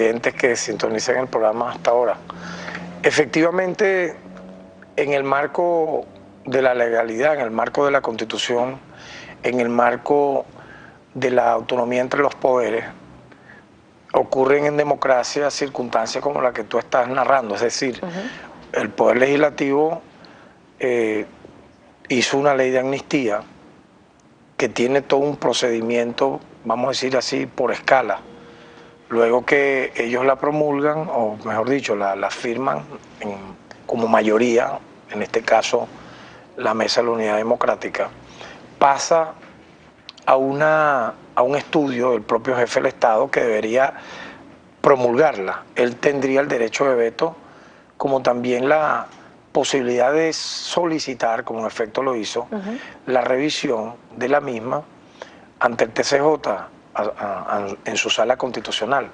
televidentes que sintonicen el programa hasta ahora. Efectivamente, en el marco de la legalidad, en el marco de la Constitución, en el marco de la autonomía entre los poderes, ocurren en democracia circunstancias como la que tú estás narrando. Es decir, el Poder Legislativo hizo una ley de amnistía que tiene todo un procedimiento, vamos a decir así, por escala. Luego que ellos la promulgan, o mejor dicho, la firman como mayoría, en este caso la Mesa de la Unidad Democrática, pasa a un estudio del propio jefe del Estado que debería promulgarla. Él tendría el derecho de veto, como también la posibilidad de solicitar, como en efecto lo hizo, la revisión de la misma ante el TCJ en su sala constitucional.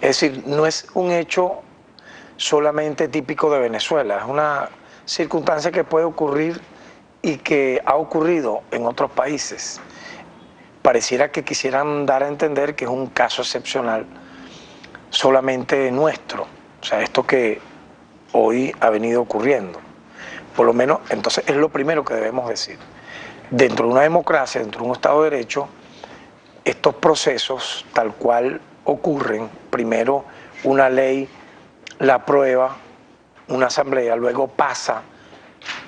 Es decir, no es un hecho solamente típico de Venezuela, es una circunstancia que puede ocurrir y que ha ocurrido en otros países. Pareciera que quisieran dar a entender que es un caso excepcional solamente nuestro, o sea, esto que hoy ha venido ocurriendo. Por lo menos, entonces es lo primero que debemos decir. Dentro de una democracia, dentro de un Estado de Derecho, estos procesos tal cual ocurren, primero una ley la aprueba una asamblea, luego pasa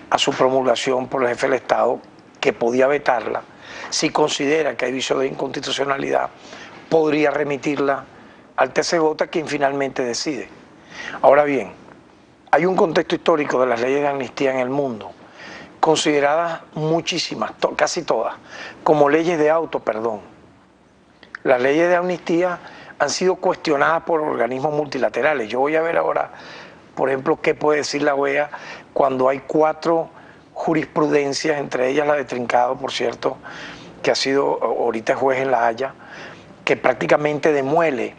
a su promulgación por el jefe del Estado, que podía vetarla. Si considera que hay vicio de inconstitucionalidad, podría remitirla al TCJ, quien finalmente decide. Ahora bien, hay un contexto histórico de las leyes de amnistía en el mundo, consideradas muchísimas, casi todas, como leyes de autoperdón. Las leyes de amnistía han sido cuestionadas por organismos multilaterales. Yo voy a ver ahora, por ejemplo, qué puede decir la OEA cuando hay 4 jurisprudencias, entre ellas la de Trincado, por cierto, que ha sido ahorita juez en La Haya, que prácticamente demuele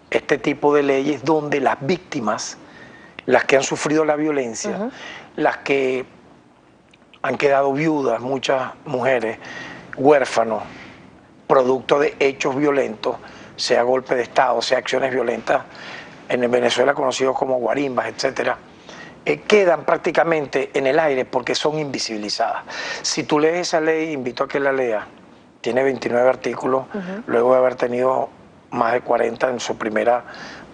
este tipo de leyes donde las víctimas, las que han sufrido la violencia, las que han quedado viudas, muchas mujeres, huérfanos, producto de hechos violentos, sea golpe de Estado, sea acciones violentas, en Venezuela conocidos como guarimbas, etcétera, quedan prácticamente en el aire porque son invisibilizadas. Si tú lees esa ley, invito a que la leas, tiene 29 artículos, luego de haber tenido más de 40 en su primera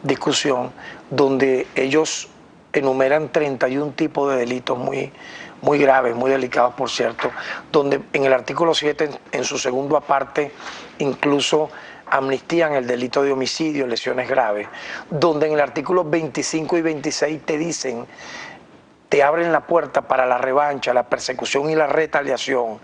discusión, donde ellos enumeran 31 tipos de delitos muy graves, muy delicados, por cierto, donde en el artículo 7, en su segundo aparte, incluso amnistían el delito de homicidio, lesiones graves, donde en el artículo 25 y 26 te dicen, te abren la puerta para la revancha, la persecución y la retaliación,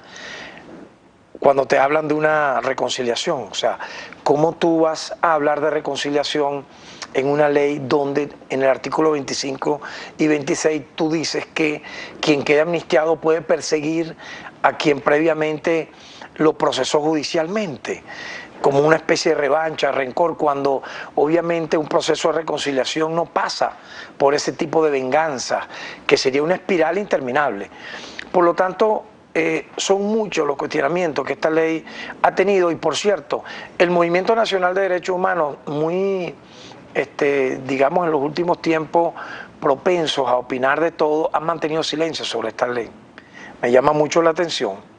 cuando te hablan de una reconciliación. O sea, ¿cómo tú vas a hablar de reconciliación en una ley donde en el artículo 25 y 26 tú dices que quien quede amnistiado puede perseguir a quien previamente lo procesó judicialmente, como una especie de revancha, rencor, cuando obviamente un proceso de reconciliación no pasa por ese tipo de venganza, que sería una espiral interminable? Por lo tanto, son muchos los cuestionamientos que esta ley ha tenido. Y por cierto, el Movimiento Nacional de Derechos Humanos, muy, digamos, en los últimos tiempos propensos a opinar de todo, han mantenido silencio sobre esta ley. Me llama mucho la atención,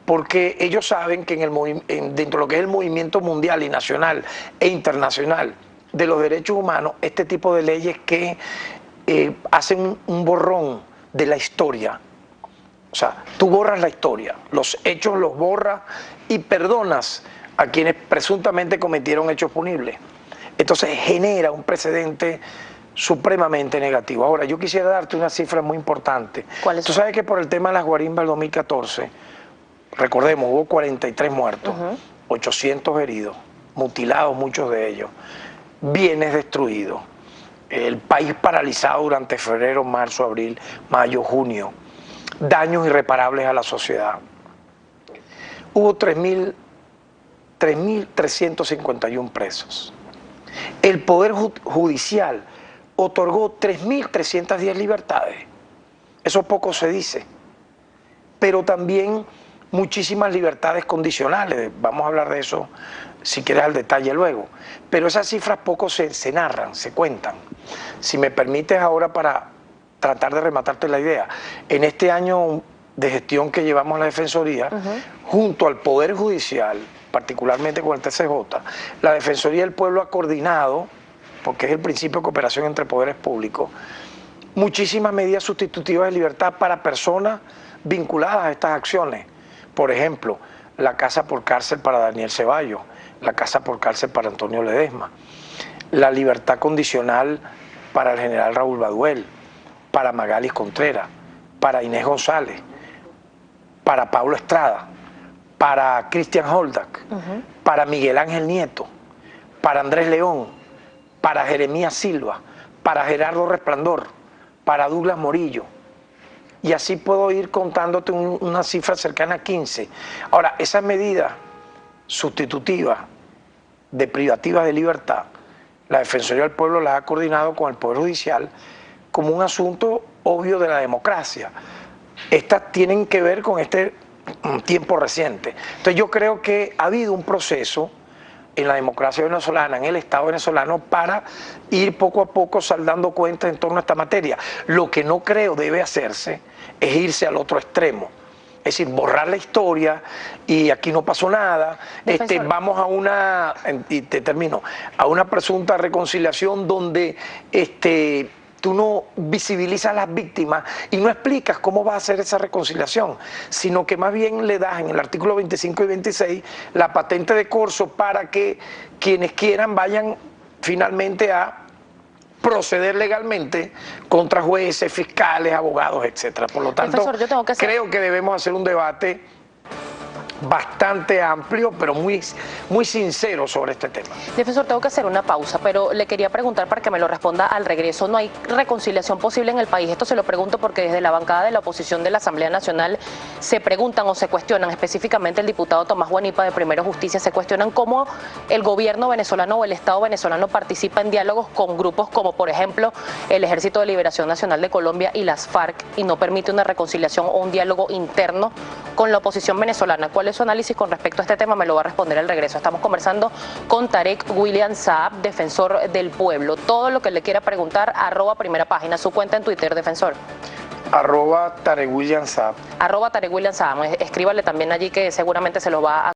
porque ellos saben que dentro de lo que es el movimiento mundial y nacional e internacional de los derechos humanos, este tipo de leyes que hacen un borrón de la historia. O sea, tú borras la historia, los hechos los borras y perdonas a quienes presuntamente cometieron hechos punibles. Entonces genera un precedente supremamente negativo. Ahora, yo quisiera darte una cifra muy importante. ¿Cuál es? Tú sabes que por el tema de las guarimbas del 2014, recordemos, hubo 43 muertos, 800 heridos, mutilados muchos de ellos, bienes destruidos, el país paralizado durante febrero, marzo, abril, mayo, junio, daños irreparables a la sociedad. Hubo 3.351 presos. El Poder Judicial otorgó 3.310 libertades. Eso poco se dice. Pero también muchísimas libertades condicionales. Vamos a hablar de eso, si quieres, al detalle luego. Pero esas cifras poco se narran, se cuentan. Si me permites ahora, para tratar de rematarte la idea, en este año de gestión que llevamos en la Defensoría, junto al Poder Judicial, particularmente con el TCJ, la Defensoría del Pueblo ha coordinado, porque es el principio de cooperación entre poderes públicos, muchísimas medidas sustitutivas de libertad para personas vinculadas a estas acciones. Por ejemplo, la casa por cárcel para Daniel Ceballos, la casa por cárcel para Antonio Ledesma, la libertad condicional para el general Raúl Baduel, para Magalis Contreras, para Inés González, para Pablo Estrada, para Cristian Holdak, para Miguel Ángel Nieto, para Andrés León, para Jeremías Silva, para Gerardo Resplandor, para Douglas Morillo. Y así puedo ir contándote una cifra cercana a 15. Ahora, esas medidas sustitutivas, privativas de libertad, la Defensoría del Pueblo las ha coordinado con el Poder Judicial como un asunto obvio de la democracia. Estas tienen que ver con este tiempo reciente. Entonces yo creo que ha habido un proceso en la democracia venezolana, en el Estado venezolano, para ir poco a poco saldando cuentas en torno a esta materia. Lo que no creo debe hacerse es irse al otro extremo. Es decir, borrar la historia y aquí no pasó nada, vamos a una, y te termino, a una presunta reconciliación donde tú no visibilizas a las víctimas y no explicas cómo va a ser esa reconciliación, sino que más bien le das en el artículo 25 y 26 la patente de corso para que quienes quieran vayan finalmente a proceder legalmente contra jueces, fiscales, abogados, etcétera. Por lo tanto, Profesor, creo que debemos hacer un debate bastante amplio, pero muy sincero sobre este tema. Defensor, tengo que hacer una pausa, pero le quería preguntar para que me lo responda al regreso. ¿No hay reconciliación posible en el país? Esto se lo pregunto porque desde la bancada de la oposición de la Asamblea Nacional se preguntan o se cuestionan, específicamente el diputado Tomás Guanipa de Primero Justicia, se cuestionan cómo el gobierno venezolano o el Estado venezolano participa en diálogos con grupos como, por ejemplo, el Ejército de Liberación Nacional de Colombia y las FARC y no permite una reconciliación o un diálogo interno con la oposición venezolana. ¿Cuál es su análisis con respecto a este tema? Me lo va a responder al regreso. Estamos conversando con Tarek William Saab, defensor del pueblo. Todo lo que le quiera preguntar, @primera página, su cuenta en Twitter, defensor. @Tarek William Saab. @Tarek William Saab. Escríbale también allí que seguramente se lo va a